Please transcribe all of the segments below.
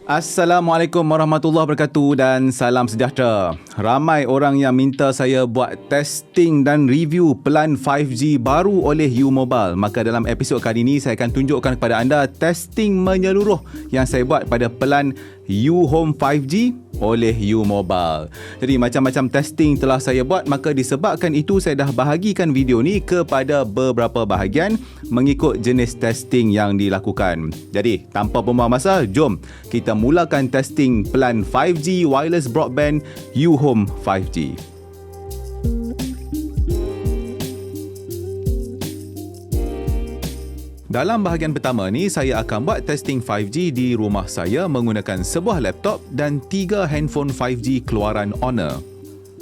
Assalamualaikum warahmatullahi wabarakatuh dan salam sejahtera. Ramai orang yang minta saya buat testing dan review pelan 5G baru oleh U Mobile. Maka dalam episod kali ini saya akan tunjukkan kepada anda testing menyeluruh yang saya buat pada pelan U Home 5G oleh U Mobile. Jadi macam-macam testing telah saya buat, maka disebabkan itu saya dah bahagikan video ni kepada beberapa bahagian mengikut jenis testing yang dilakukan. Jadi tanpa membuang masa, jom kita mulakan testing pelan 5G wireless broadband U Home 5G. Dalam bahagian pertama ni, saya akan buat testing 5G di rumah saya menggunakan sebuah laptop dan 3 handphone 5G keluaran Honor.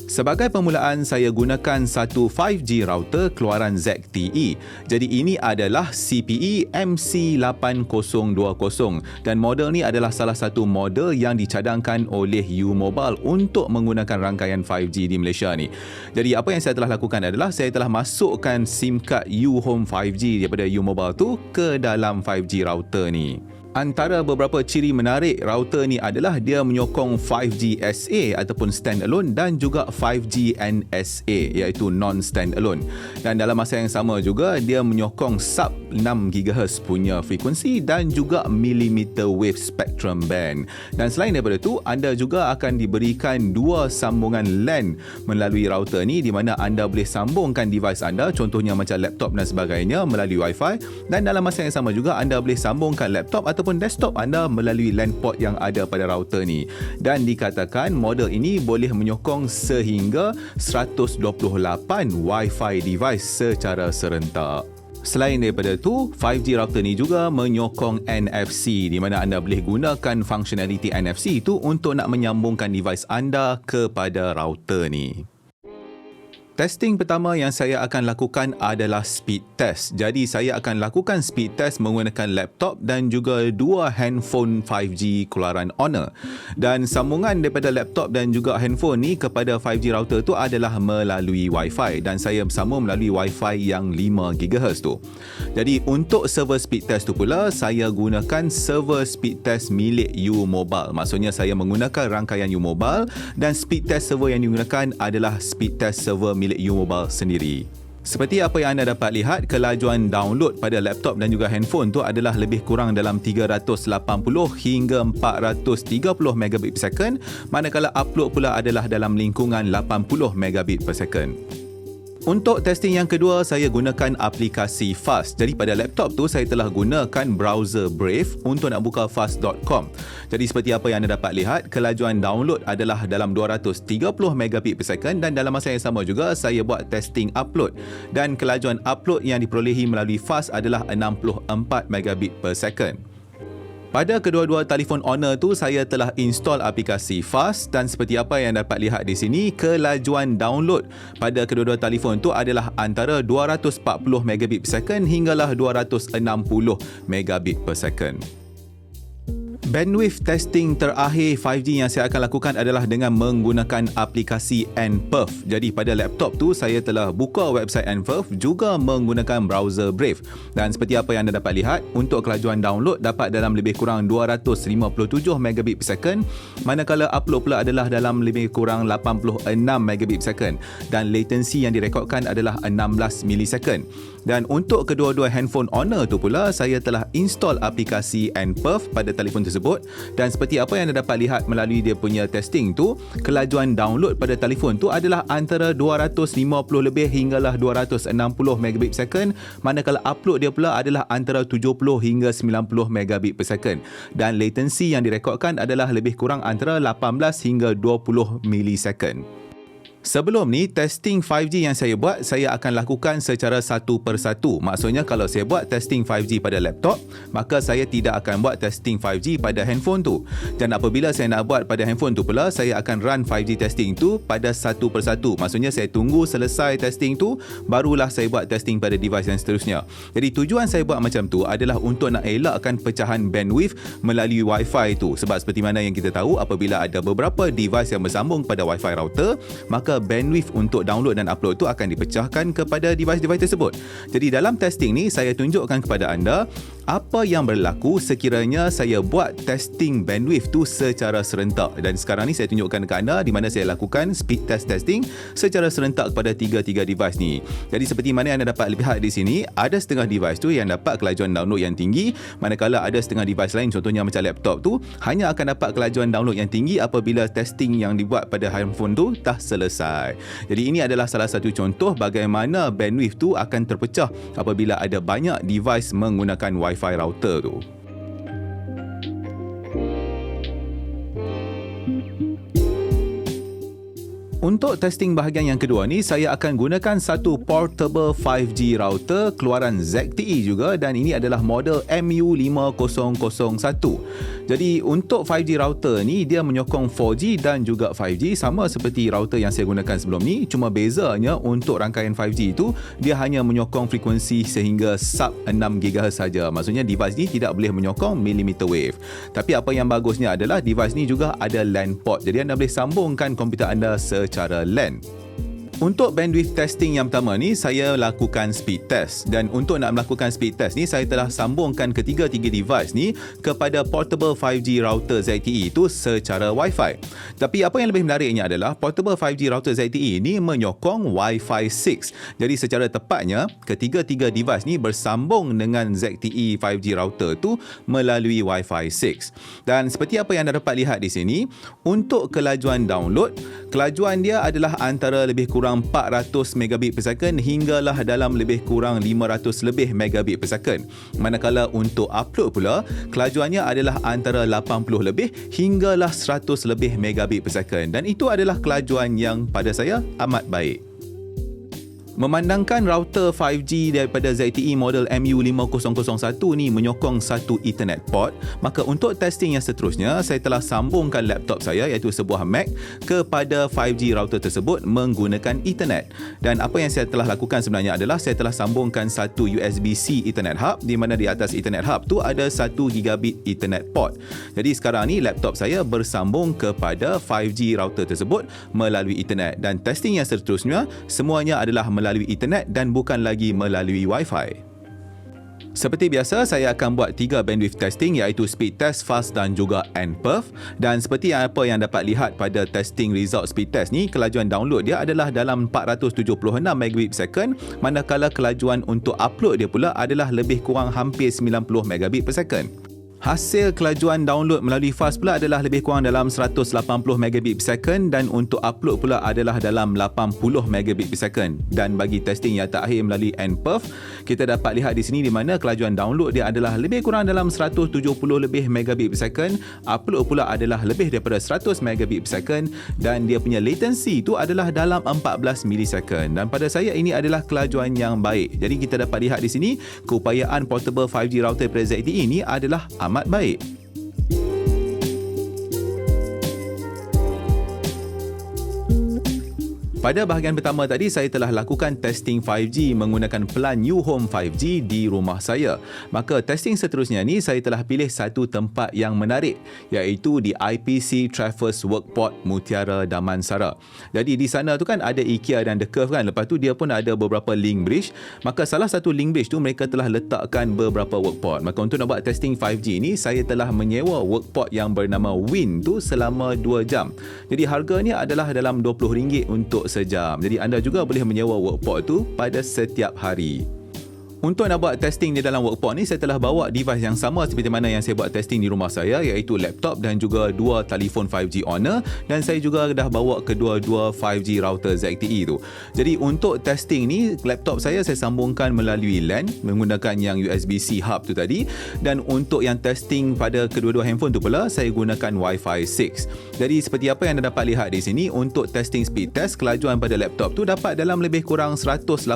Sebagai permulaan, saya gunakan satu 5G router keluaran ZTE. Jadi ini adalah CPE MC8020 dan model ni adalah salah satu model yang dicadangkan oleh U Mobile untuk menggunakan rangkaian 5G di Malaysia ni. Jadi apa yang saya telah lakukan adalah saya telah masukkan SIM card U Home 5G daripada U Mobile tu ke dalam 5G router ni. Antara beberapa ciri menarik router ni adalah dia menyokong 5G SA ataupun standalone dan juga 5G NSA iaitu non-standalone. Dan dalam masa yang sama juga dia menyokong sub 6 GHz punya frekuensi dan juga millimeter wave spectrum band. Dan selain daripada tu, anda juga akan diberikan 2 sambungan LAN melalui router ni, di mana anda boleh sambungkan device anda, contohnya macam laptop dan sebagainya, melalui Wi-Fi. Dan dalam masa yang sama juga anda boleh sambungkan laptop ataupun desktop anda melalui LAN port yang ada pada router ni. Dan dikatakan model ini boleh menyokong sehingga 128 Wi-Fi device secara serentak. Selain daripada tu, 5G router ni juga menyokong NFC, di mana anda boleh gunakan functionality NFC itu untuk nak menyambungkan device anda kepada router ni. Testing pertama yang saya akan lakukan adalah speed test. Jadi saya akan lakukan speed test menggunakan laptop dan juga 2 handphone 5G keluaran Honor. Dan sambungan daripada laptop dan juga handphone ni kepada 5G router tu adalah melalui Wi-Fi, dan saya bersambung melalui Wi-Fi yang 5 GHz tu. Jadi untuk server speed test tu pula, saya gunakan server speed test milik U Mobile. Maksudnya saya menggunakan rangkaian U Mobile dan speed test server yang digunakan adalah speed test server milik U Mobile sendiri. Seperti apa yang anda dapat lihat, kelajuan download pada laptop dan juga handphone tu adalah lebih kurang dalam 380 hingga 430 megabit per second, manakala upload pula adalah dalam lingkungan 80 megabit per second. Untuk testing yang kedua, saya gunakan aplikasi Fast. Jadi pada laptop tu saya telah gunakan browser Brave untuk nak buka fast.com. Jadi seperti apa yang anda dapat lihat, kelajuan download adalah dalam 230 megabit per second, dan dalam masa yang sama juga saya buat testing upload, dan kelajuan upload yang diperolehi melalui Fast adalah 64 megabit per second. Pada kedua-dua telefon Honor tu, saya telah install aplikasi Fast, dan seperti apa yang dapat lihat di sini, kelajuan download pada kedua-dua telefon tu adalah antara 240 megabit per second hinggalah 260 megabit per second. Bandwidth testing terakhir 5G yang saya akan lakukan adalah dengan menggunakan aplikasi nPerf. Jadi pada laptop tu saya telah buka website nPerf juga menggunakan browser Brave. Dan seperti apa yang anda dapat lihat, untuk kelajuan download dapat dalam lebih kurang 257 megabit per second, manakala upload pula adalah dalam lebih kurang 86 megabit per second, dan latency yang direkodkan adalah 16 millisecond. Dan untuk kedua-dua handphone Honor tu pula, saya telah install aplikasi nPerf pada telefon tersebut, dan seperti apa yang anda dapat lihat melalui dia punya testing tu, kelajuan download pada telefon tu adalah antara 250 lebih hinggalah 260 megabit per second, manakala upload dia pula adalah antara 70 hingga 90 megabit per second, dan latency yang direkodkan adalah lebih kurang antara 18 hingga 20 millisecond. Sebelum ni, testing 5G yang saya buat, saya akan lakukan secara satu persatu. Maksudnya kalau saya buat testing 5G pada laptop, maka saya tidak akan buat testing 5G pada handphone tu. Dan apabila saya nak buat pada handphone tu pula, saya akan run 5G testing tu pada satu persatu. Maksudnya saya tunggu selesai testing tu, barulah saya buat testing pada device yang seterusnya. Jadi tujuan saya buat macam tu adalah untuk nak elakkan pecahan bandwidth melalui Wi-Fi tu. Sebab seperti mana yang kita tahu, apabila ada beberapa device yang bersambung pada Wi-Fi router, maka maka bandwidth untuk download dan upload tu akan dipecahkan kepada device-device tersebut. Jadi dalam testing ni saya tunjukkan kepada anda apa yang berlaku sekiranya saya buat testing bandwidth tu secara serentak. Dan sekarang ni saya tunjukkan kepada anda di mana saya lakukan speed test testing secara serentak kepada tiga device ni. Jadi seperti mana anda dapat lihat di sini, ada setengah device tu yang dapat kelajuan download yang tinggi, manakala ada setengah device lain contohnya macam laptop tu hanya akan dapat kelajuan download yang tinggi apabila testing yang dibuat pada handphone tu dah selesai. Jadi ini adalah salah satu contoh bagaimana bandwidth tu akan terpecah apabila ada banyak device menggunakan Wi-Fi router tu. Untuk testing bahagian yang kedua ni, saya akan gunakan satu portable 5G router keluaran ZTE juga, dan ini adalah model MU5001. Jadi untuk 5G router ni dia menyokong 4G dan juga 5G sama seperti router yang saya gunakan sebelum ni, cuma bezanya untuk rangkaian 5G itu dia hanya menyokong frekuensi sehingga sub 6 GHz saja. Maksudnya device ni tidak boleh menyokong millimeter wave. Tapi apa yang bagusnya adalah device ni juga ada LAN port. Jadi anda boleh sambungkan komputer anda secara LAN. Untuk bandwidth testing yang pertama ni, saya lakukan speed test. Dan untuk nak melakukan speed test ni, saya telah sambungkan ketiga-tiga device ni kepada portable 5G router ZTE itu secara Wi-Fi. Tapi apa yang lebih menariknya adalah portable 5G router ZTE ni menyokong Wi-Fi 6. Jadi secara tepatnya, ketiga-tiga device ni bersambung dengan ZTE 5G router tu melalui Wi-Fi 6. Dan seperti apa yang anda dapat lihat di sini, untuk kelajuan download, kelajuan dia adalah antara lebih kurang 400 megabit per second hinggalah dalam lebih kurang 500 lebih megabit per second. Manakala untuk upload pula, kelajuannya adalah antara 80 lebih hinggalah 100 lebih megabit per second. Dan itu adalah kelajuan yang pada saya amat baik. Memandangkan router 5G daripada ZTE model MU5001 ni menyokong satu Ethernet port, maka untuk testing yang seterusnya, saya telah sambungkan laptop saya iaitu sebuah Mac kepada 5G router tersebut menggunakan Ethernet. Dan apa yang saya telah lakukan sebenarnya adalah saya telah sambungkan satu USB-C Ethernet hub, di mana di atas Ethernet hub tu ada 1 gigabit Ethernet port. Jadi sekarang ni laptop saya bersambung kepada 5G router tersebut melalui Ethernet, dan testing yang seterusnya semuanya adalah melalui Ethernet dan bukan lagi melalui Wi-Fi. Seperti biasa, saya akan buat 3 bandwidth testing iaitu speed test, fast dan juga nperf. Dan seperti apa yang dapat lihat pada testing result speed test ni, kelajuan download dia adalah dalam 476 megabit per second, manakala kelajuan untuk upload dia pula adalah lebih kurang hampir 90 megabit per second. Hasil kelajuan download melalui fast pula adalah lebih kurang dalam 180 megabit per second, dan untuk upload pula adalah dalam 80 megabit per second. Dan bagi testing yang terakhir melalui nperf, kita dapat lihat di sini di mana kelajuan download dia adalah lebih kurang dalam 170 lebih megabit per second, upload pula adalah lebih daripada 100 megabit per second, dan dia punya latency itu adalah dalam 14 milisecond. Dan pada saya ini adalah kelajuan yang baik. Jadi kita dapat lihat di sini keupayaan portable 5G router pada ZTE ini adalah amat baik. Pada bahagian pertama tadi, saya telah lakukan testing 5G menggunakan pelan UHome 5G di rumah saya. Maka testing seterusnya ni, saya telah pilih satu tempat yang menarik, iaitu di IPC Traverse Workport Mutiara Damansara. Jadi di sana tu kan ada IKEA dan The Curve kan. Lepas tu dia pun ada beberapa link bridge. Maka salah satu link bridge tu mereka telah letakkan beberapa workport. Maka untuk nak buat testing 5G ni, saya telah menyewa workport yang bernama Win tu selama 2 jam. Jadi harganya adalah dalam RM20 untuk sejam. Jadi anda juga boleh menyewa workport tu pada setiap hari. Untuk nak buat testing di dalam workport ni, saya telah bawa device yang sama seperti mana yang saya buat testing di rumah saya, iaitu laptop dan juga 2 telefon 5G Honor, dan saya juga dah bawa kedua-dua 5G router ZTE tu. Jadi untuk testing ni, laptop saya sambungkan melalui LAN menggunakan yang USB-C hub tu tadi, dan untuk yang testing pada kedua-dua handphone tu pula saya gunakan Wi-Fi 6. Jadi seperti apa yang anda dapat lihat di sini, untuk testing speed test, kelajuan pada laptop tu dapat dalam lebih kurang 180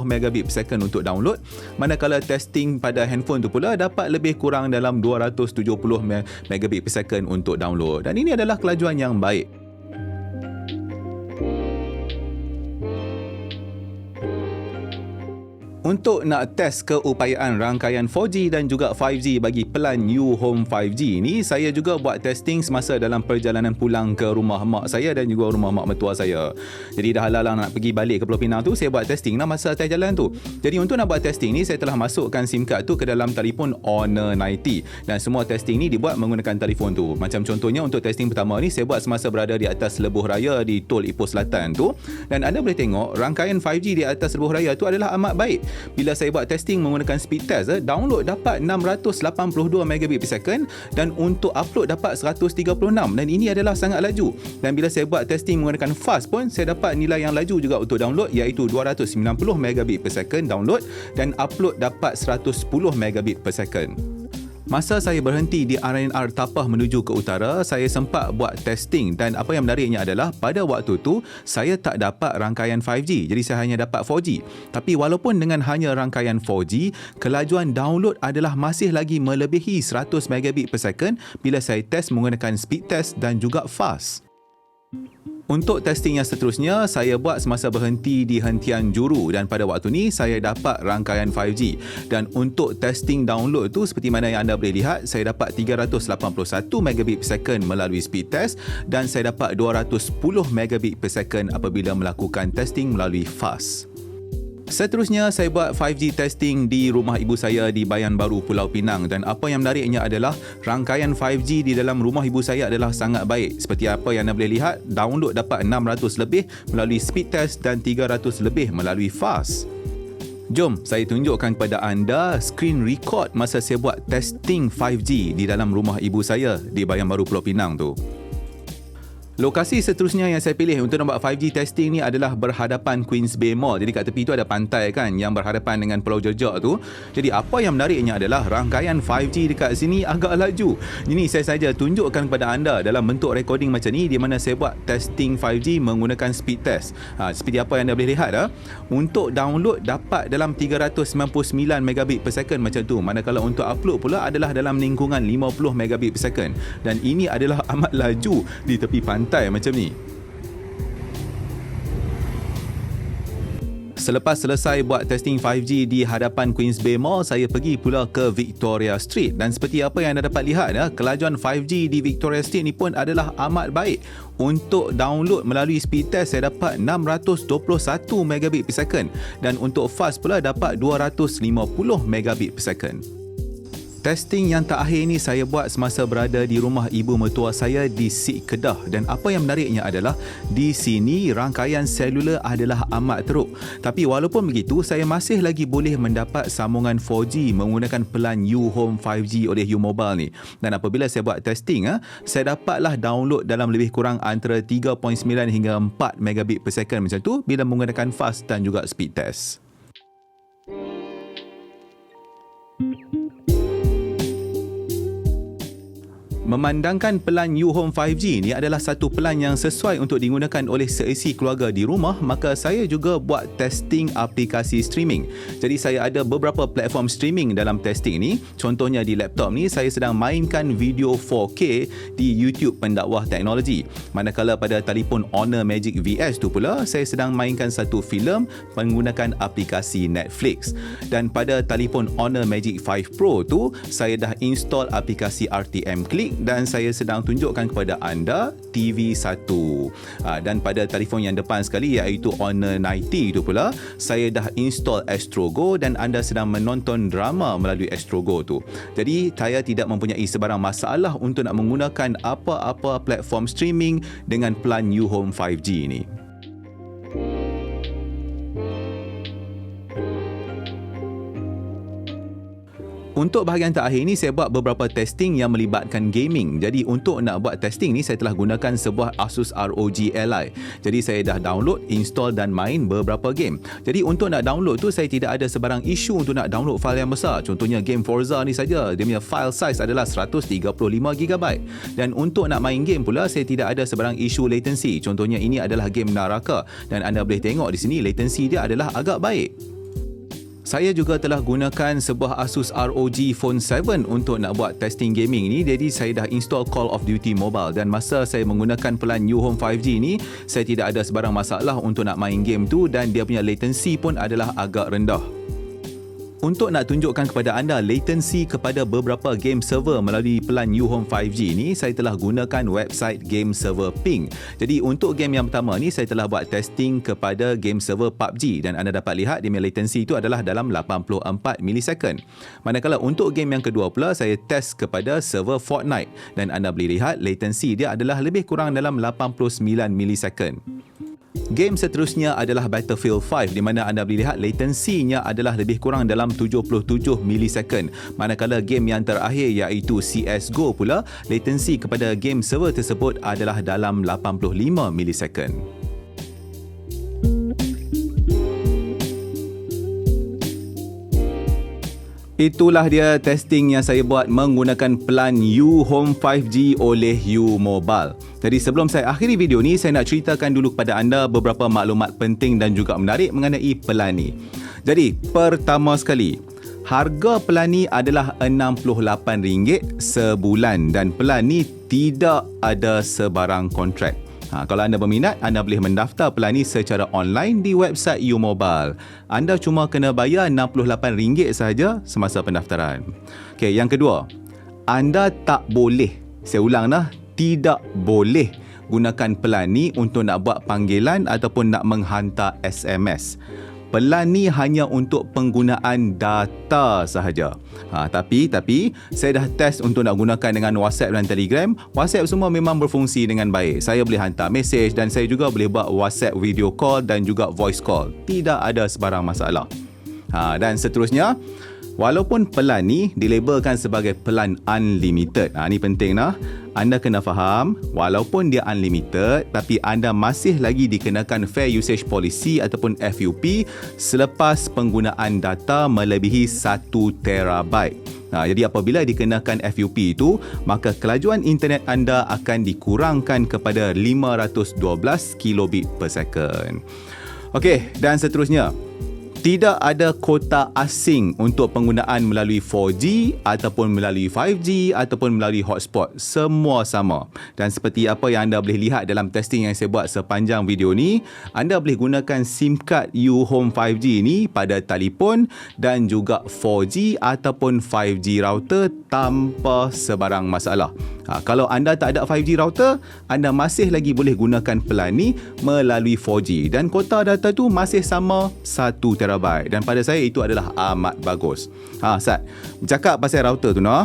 megabit per second untuk download, manakala testing pada handphone tu pula dapat lebih kurang dalam 270 megabit per second untuk download. Dan ini adalah kelajuan yang baik. Untuk nak test keupayaan rangkaian 4G dan juga 5G bagi pelan UHome 5G ni, saya juga buat testing semasa dalam perjalanan pulang ke rumah mak saya dan juga rumah mak mertua saya. Jadi dah halang nak pergi balik ke Pulau Pinang tu, saya buat testing lah masa atas jalan tu. Jadi untuk nak buat testing ni, saya telah masukkan SIM card tu ke dalam telefon Honor 90 dan semua testing ni dibuat menggunakan telefon tu. Macam contohnya untuk testing pertama ni, saya buat semasa berada di atas lebuh raya di Tol Ipoh Selatan tu, dan anda boleh tengok rangkaian 5G di atas lebuh raya tu adalah amat baik. Bila saya buat testing menggunakan speed test, download dapat 682 megabit per second dan untuk upload dapat 136, dan ini adalah sangat laju. Dan bila saya buat testing menggunakan fast pun, saya dapat nilai yang laju juga untuk download, iaitu 290 megabit per second download dan upload dapat 110 megabit per second. Masa saya berhenti di RNR Tapah menuju ke utara, saya sempat buat testing dan apa yang menariknya adalah pada waktu tu saya tak dapat rangkaian 5G, jadi saya hanya dapat 4G. Tapi walaupun dengan hanya rangkaian 4G, kelajuan download adalah masih lagi melebihi 100 megabit per second bila saya test menggunakan speed test dan juga fast. Untuk testing yang seterusnya, saya buat semasa berhenti di hentian Juru dan pada waktu ni saya dapat rangkaian 5G. Dan untuk testing download tu, seperti mana yang anda boleh lihat, saya dapat 381 megabit per second melalui speed test dan saya dapat 210 megabit per second apabila melakukan testing melalui fast. Seterusnya, saya buat 5G testing di rumah ibu saya di Bayan Baru, Pulau Pinang, dan apa yang menariknya adalah rangkaian 5G di dalam rumah ibu saya adalah sangat baik. Seperti apa yang anda boleh lihat, download dapat 600 lebih melalui speed test dan 300 lebih melalui fast. Jom saya tunjukkan kepada anda screen record masa saya buat testing 5G di dalam rumah ibu saya di Bayan Baru, Pulau Pinang tu. Lokasi seterusnya yang saya pilih untuk nak buat 5G testing ni adalah berhadapan Queens Bay Mall. Jadi kat tepi tu ada pantai kan yang berhadapan dengan Pulau Jejak tu. Jadi apa yang menariknya adalah rangkaian 5G dekat sini agak laju. Ini saya saja tunjukkan kepada anda dalam bentuk recording macam ni di mana saya buat testing 5G menggunakan speed test. Seperti apa yang anda boleh lihat untuk download dapat dalam 399 megabit per second macam tu. Manakala untuk upload pula adalah dalam lingkungan 50 megabit per second. Dan ini adalah amat laju di tepi pantai macam ni. Selepas selesai buat testing 5G di hadapan Queens Bay Mall, saya pergi pula ke Victoria Street dan seperti apa yang anda dapat lihat, kelajuan 5G di Victoria Street ni pun adalah amat baik. Untuk download melalui speed test saya dapat 621 megabit per second dan untuk fast pula dapat 250 megabit per second. Testing yang terakhir ni saya buat semasa berada di rumah ibu mertua saya di Sik Kedah, dan apa yang menariknya adalah di sini rangkaian selular adalah amat teruk. Tapi walaupun begitu, saya masih lagi boleh mendapat sambungan 4G menggunakan pelan UHome 5G oleh U Mobile ni. Dan apabila saya buat testing, saya dapatlah download dalam lebih kurang antara 3.9 hingga 4 megabit per second macam tu bila menggunakan fast dan juga speed test. Memandangkan pelan UHome 5G ni adalah satu pelan yang sesuai untuk digunakan oleh seisi keluarga di rumah, maka saya juga buat testing aplikasi streaming. Jadi saya ada beberapa platform streaming dalam testing ni. Contohnya di laptop ni saya sedang mainkan video 4K di YouTube Pendakwah Teknologi. Manakala pada telefon Honor Magic VS tu pula saya sedang mainkan satu filem menggunakan aplikasi Netflix. Dan pada telefon Honor Magic 5 Pro tu saya dah install aplikasi RTM Click dan saya sedang tunjukkan kepada anda TV1. Dan pada telefon yang depan sekali iaitu Honor 90 itu pula saya dah install Astrogo dan anda sedang menonton drama melalui Astrogo tu. Jadi saya tidak mempunyai sebarang masalah untuk nak menggunakan apa-apa platform streaming dengan pelan UHome 5G ni. Untuk bahagian terakhir ni saya buat beberapa testing yang melibatkan gaming. Jadi untuk nak buat testing ni saya telah gunakan sebuah Asus ROG Ally. Jadi saya dah download, install dan main beberapa game. Jadi untuk nak download tu saya tidak ada sebarang isu untuk nak download file yang besar. Contohnya game Forza ni saja, dia punya file size adalah 135GB. Dan untuk nak main game pula saya tidak ada sebarang isu latency. Contohnya ini adalah game Naraka dan anda boleh tengok di sini latency dia adalah agak baik. Saya juga telah gunakan sebuah Asus ROG Phone 7 untuk nak buat testing gaming ni. Jadi saya dah install Call of Duty Mobile dan masa saya menggunakan pelan UHome 5G ni, saya tidak ada sebarang masalah untuk nak main game tu dan dia punya latency pun adalah agak rendah. untuk nak tunjukkan kepada anda latency kepada beberapa game server melalui pelan UHome 5G ni, saya telah gunakan website game server Ping. Jadi untuk game yang pertama ni, saya telah buat testing kepada game server PUBG dan anda dapat lihat dia punya latency itu adalah dalam 84 milisecond. Manakala untuk game yang kedua pula, saya test kepada server Fortnite dan anda boleh lihat latency dia adalah lebih kurang dalam 89 milisecond. Game seterusnya adalah Battlefield 5 di mana anda boleh lihat latensinya adalah lebih kurang dalam 77 milisecond. Manakala game yang terakhir iaitu CSGO pula, latensi kepada game server tersebut adalah dalam 85 milisecond. Itulah dia testing yang saya buat menggunakan pelan UHome 5G oleh U Mobile. Jadi sebelum saya akhiri video ni, saya nak ceritakan dulu kepada anda beberapa maklumat penting dan juga menarik mengenai pelan ni. Jadi pertama sekali, harga pelan ni adalah RM68 sebulan dan pelan ni tidak ada sebarang kontrak. Kalau anda berminat, anda boleh mendaftar pelan ni secara online di website U Mobile. Anda cuma kena bayar RM68 sahaja semasa pendaftaran. Okey, yang kedua, anda tak boleh, saya ulang dah, tidak boleh gunakan pelan ni untuk nak buat panggilan ataupun nak menghantar SMS. Pelan ni hanya untuk penggunaan data sahaja. Tapi saya dah test untuk nak gunakan dengan WhatsApp dan Telegram. WhatsApp semua memang berfungsi dengan baik. Saya boleh hantar mesej dan saya juga boleh buat WhatsApp video call dan juga voice call. Tidak ada sebarang masalah. Dan seterusnya, walaupun pelan ni dilabelkan sebagai pelan unlimited. Ni penting lah. Anda kena faham, walaupun dia unlimited, tapi anda masih lagi dikenakan Fair Usage Policy ataupun FUP selepas penggunaan data melebihi 1 terabyte. Jadi apabila dikenakan FUP itu, maka kelajuan internet anda akan dikurangkan kepada 512 kilobit per second. Okey, dan seterusnya, tidak ada kota asing untuk penggunaan melalui 4G ataupun melalui 5G ataupun melalui hotspot. Semua sama. Dan seperti apa yang anda boleh lihat dalam testing yang saya buat sepanjang video ni, anda boleh gunakan SIM card UHome 5G ni pada telefon dan juga 4G ataupun 5G router tanpa sebarang masalah. Kalau anda tak ada 5G router, anda masih lagi boleh gunakan pelan ni melalui 4G dan kota data tu masih sama 1 terabyte dan pada saya itu adalah amat bagus. Sat, bercakap pasal router tu nah,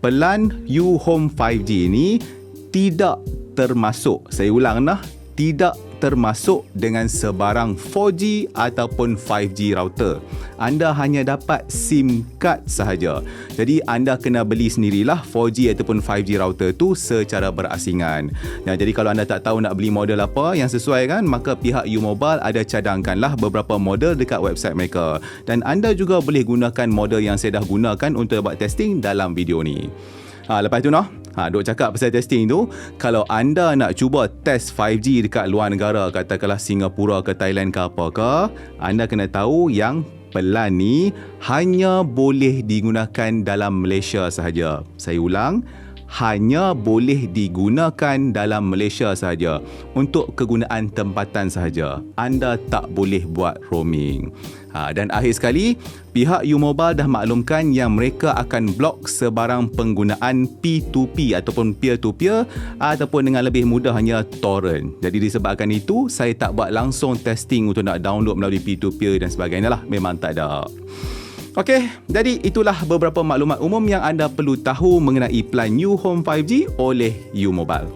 pelan UHome 5G ni tidak termasuk, saya ulang nah, tidak termasuk dengan sebarang 4G ataupun 5G router. Anda hanya dapat SIM card sahaja. Jadi anda kena beli sendirilah 4G ataupun 5G router tu secara berasingan. Jadi kalau anda tak tahu nak beli model apa yang sesuai kan, maka pihak U Mobile ada cadangkanlah beberapa model dekat website mereka. Dan anda juga boleh gunakan model yang saya dah gunakan untuk buat testing dalam video ni. Lepas tu duk cakap pasal testing tu, kalau anda nak cuba test 5G dekat luar negara, katakanlah Singapura ke Thailand ke apa ke, anda kena tahu yang pelan ni hanya boleh digunakan dalam Malaysia sahaja. Saya ulang, hanya boleh digunakan dalam Malaysia sahaja untuk kegunaan tempatan sahaja. Anda tak boleh buat roaming. Dan akhir sekali, pihak U Mobile dah maklumkan yang mereka akan blok sebarang penggunaan P2P ataupun peer-to-peer ataupun dengan lebih mudahnya torrent. Jadi disebabkan itu, saya tak buat langsung testing untuk nak download melalui P2Peer dan sebagainya lah. Memang tak ada. Okey, jadi itulah beberapa maklumat umum yang anda perlu tahu mengenai pelan UHome 5G oleh U Mobile.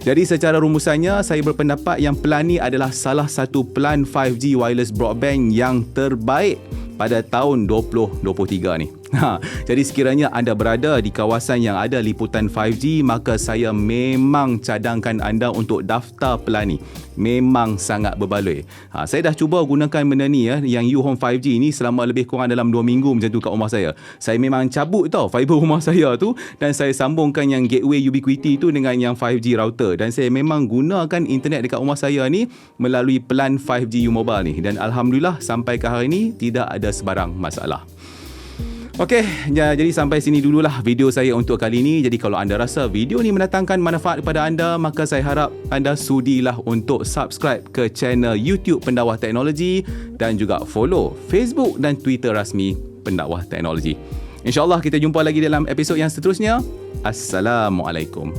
Jadi secara rumusannya, saya berpendapat yang pelan ni adalah salah satu pelan 5G wireless broadband yang terbaik pada tahun 2023 ni. Jadi sekiranya anda berada di kawasan yang ada liputan 5G, maka saya memang cadangkan anda untuk daftar pelan ni. Memang sangat berbaloi. Saya dah cuba gunakan benda ni yang UHome 5G ni selama lebih kurang dalam 2 minggu macam tu kat rumah saya. Saya memang cabut tau fiber rumah saya tu dan saya sambungkan yang gateway Ubiquiti tu dengan yang 5G router dan saya memang gunakan internet dekat rumah saya ni melalui pelan 5G U Mobile ni dan alhamdulillah sampai ke hari ni tidak ada sebarang masalah. Okey, jadi sampai sini dululah video saya untuk kali ini. Jadi kalau anda rasa video ni mendatangkan manfaat kepada anda, maka saya harap anda sudilah untuk subscribe ke channel YouTube Pendawah Teknologi dan juga follow Facebook dan Twitter rasmi pendakwah teknologi. InsyaAllah kita jumpa lagi dalam episod yang seterusnya. Assalamualaikum.